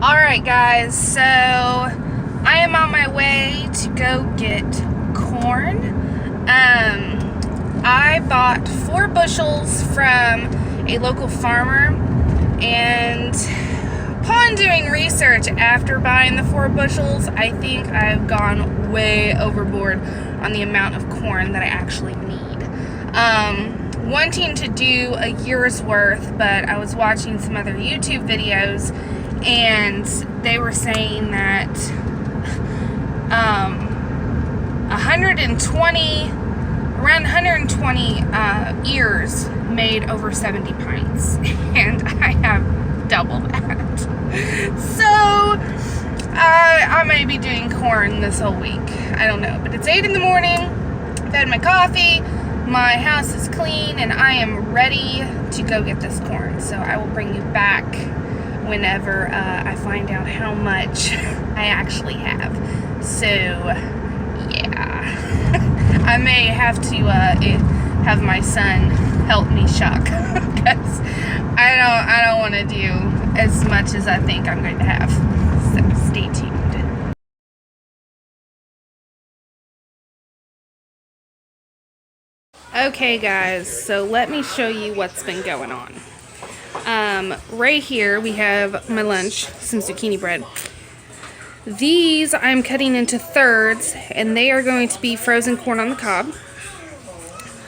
Alright guys, so I am on my way to go get corn. I bought 4 bushels from a local farmer, and upon doing research after buying the 4 bushels, I think I've gone way overboard on the amount of corn that I actually need. Wanting to do a year's worth, but I was watching some other YouTube videos and they were saying that 120 ears made over 70 pints, and I have double that. So I may be doing corn this whole week. I don't know, but it's 8 in the morning. I've had my coffee, my house is clean, and I am ready to go get this corn. So I will bring you back whenever I find out how much I actually have. So yeah, I may have to have my son help me shuck because I don't want to do as much as I think I'm going to have. So stay tuned. Okay guys, so let me show you what's been going on. Right here we have my lunch, some zucchini bread. These I'm cutting into thirds, and they are going to be frozen corn on the cob.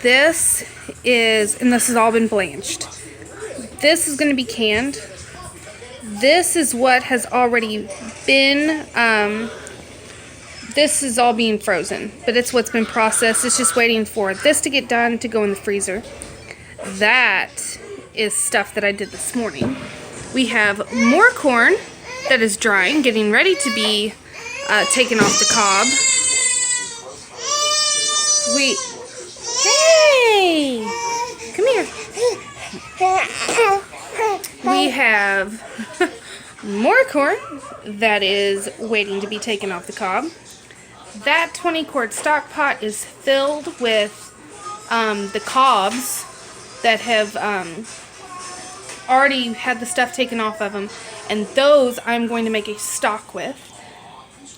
This has all been blanched. This is going to be canned. This is what has already been, this is all being frozen, but it's what's been processed. It's just waiting for this to get done to go in the freezer. That is stuff that I did this morning. We have more corn that is drying, getting ready to be taken off the cob. Hey, come here. We have more corn that is waiting to be taken off the cob. That 20-quart stock pot is filled with the cobs that have already had the stuff taken off of them, and those I'm going to make a stock with.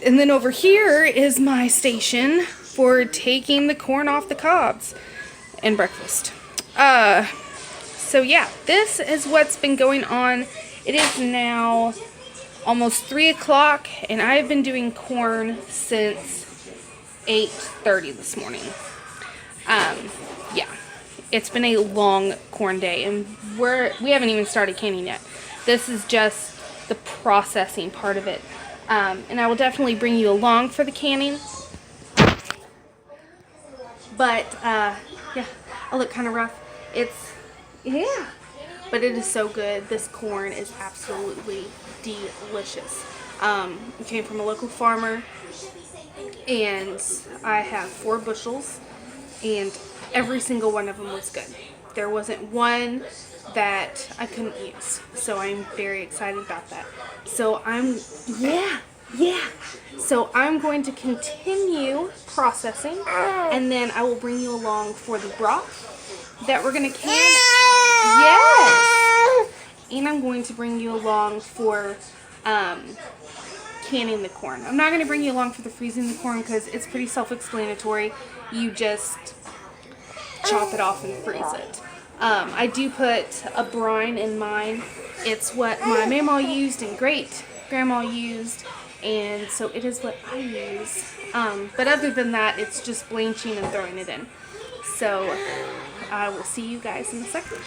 And then over here is my station for taking the corn off the cobs and breakfast. So yeah, this is what's been going on. It is now almost 3 o'clock, and I've been doing corn since 8:30 this morning. Yeah, it's been a long corn day, and we haven't even started canning yet. This is just the processing part of it. And I will definitely bring you along for the canning. But yeah, I look kind of rough. Yeah, but it is so good. This corn is absolutely delicious. It came from a local farmer, and I have 4 bushels, and every single one of them was good. There wasn't one that I couldn't use, so I'm very excited about that. So so I'm going to continue processing, and then I will bring you along for the broth that we're going to can. Yes! And I'm going to bring you along for canning the corn. I'm not going to bring you along for the freezing the corn because it's pretty self-explanatory. You just chop it off and freeze it. I do put a brine in mine. It's what my mama used and great grandma used, and so it is what I use. But other than that, it's just blanching and throwing it in. So I will see you guys in a second.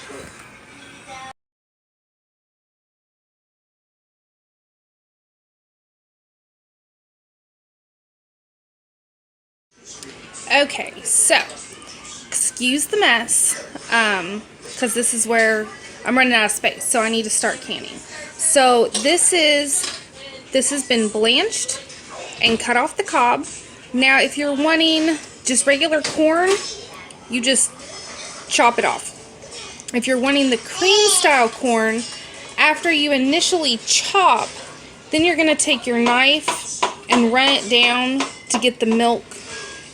Okay, so excuse the mess, because this is where I'm running out of space, so I need to start canning. So this has been blanched and cut off the cob. Now if you're wanting just regular corn, you just chop it off. If you're wanting the cream style corn, after you initially chop, then you're going to take your knife and run it down to get the milk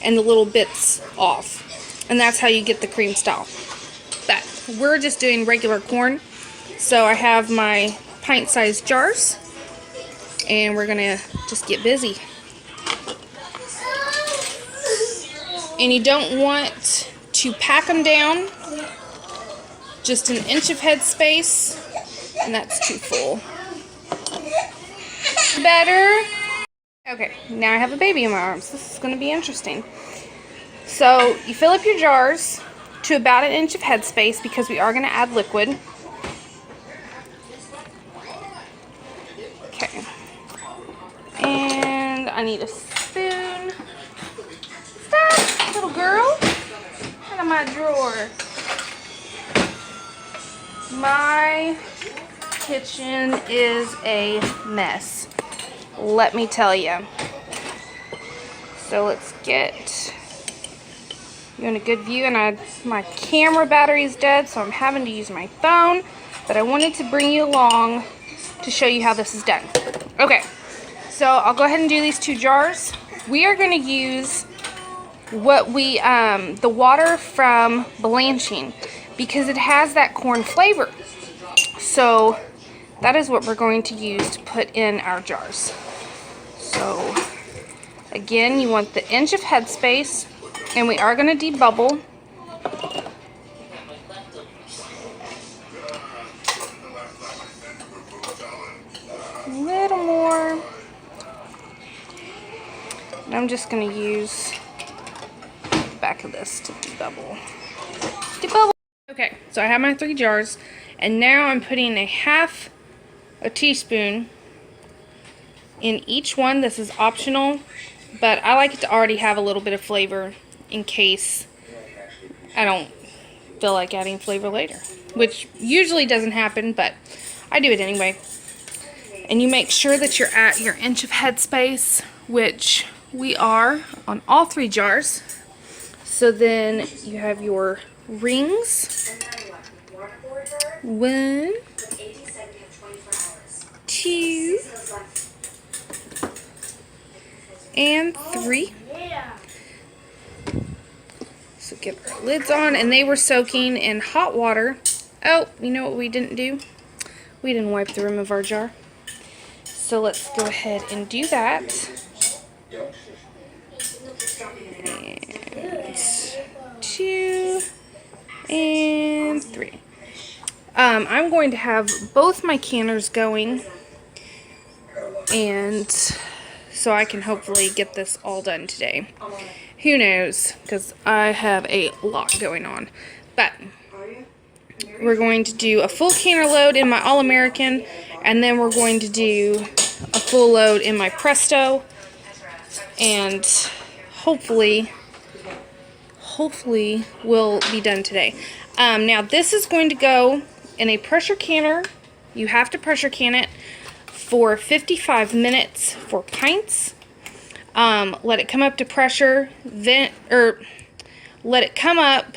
and the little bits off, and that's how you get the cream style. But we're just doing regular corn, so I have my pint-sized jars, and we're gonna just get busy. And you don't want to pack them down, just an inch of head space, and that's too full. Better. Okay, now I have a baby in my arms. This is going to be interesting. So you fill up your jars to about an inch of head space because we are going to add liquid. Okay. And I need a spoon. Stop, little girl. Out of my drawer. My kitchen is a mess, let me tell you. So let's get you in a good view, and my camera battery is dead, so I'm having to use my phone, but I wanted to bring you along to show you how this is done. Okay, so I'll go ahead and do these 2 jars. We are going to use the water from blanching because it has that corn flavor. So that is what we're going to use to put in our jars. So again, you want the inch of headspace, and we are going to debubble. A little more. And I'm just going to use the back of this to debubble. Debubble. Okay, so I have my 3 jars, and now I'm putting a half a teaspoon in each one. This is optional, but I like it to already have a little bit of flavor in case I don't feel like adding flavor later, which usually doesn't happen, but I do it anyway. And you make sure that you're at your inch of headspace, which we are on all 3 jars. So then you have your rings. 1, 2, and 3. So get our lids on, and they were soaking in hot water. Oh, you know what we didn't do? We didn't wipe the rim of our jar. So let's go ahead and do that. And 2 and 3. I'm going to have both my canners going, and so I can hopefully get this all done today. Who knows, because I have a lot going on. But we're going to do a full canner load in my All-American, and then we're going to do a full load in my Presto, and hopefully we'll be done today. Now this is going to go in a pressure canner. You have to pressure can it for 55 minutes for pints. Let it come up to pressure, let it come up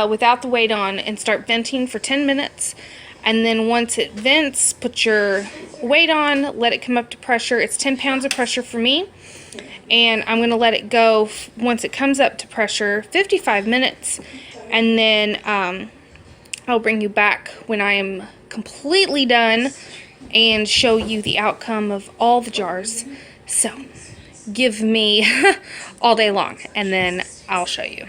without the weight on and start venting for 10 minutes. And then once it vents, put your weight on, let it come up to pressure. It's 10 pounds of pressure for me. And I'm going to let it go once it comes up to pressure, 55 minutes. And then I'll bring you back when I am completely done and show you the outcome of all the jars. So give me all day long, and then I'll show you.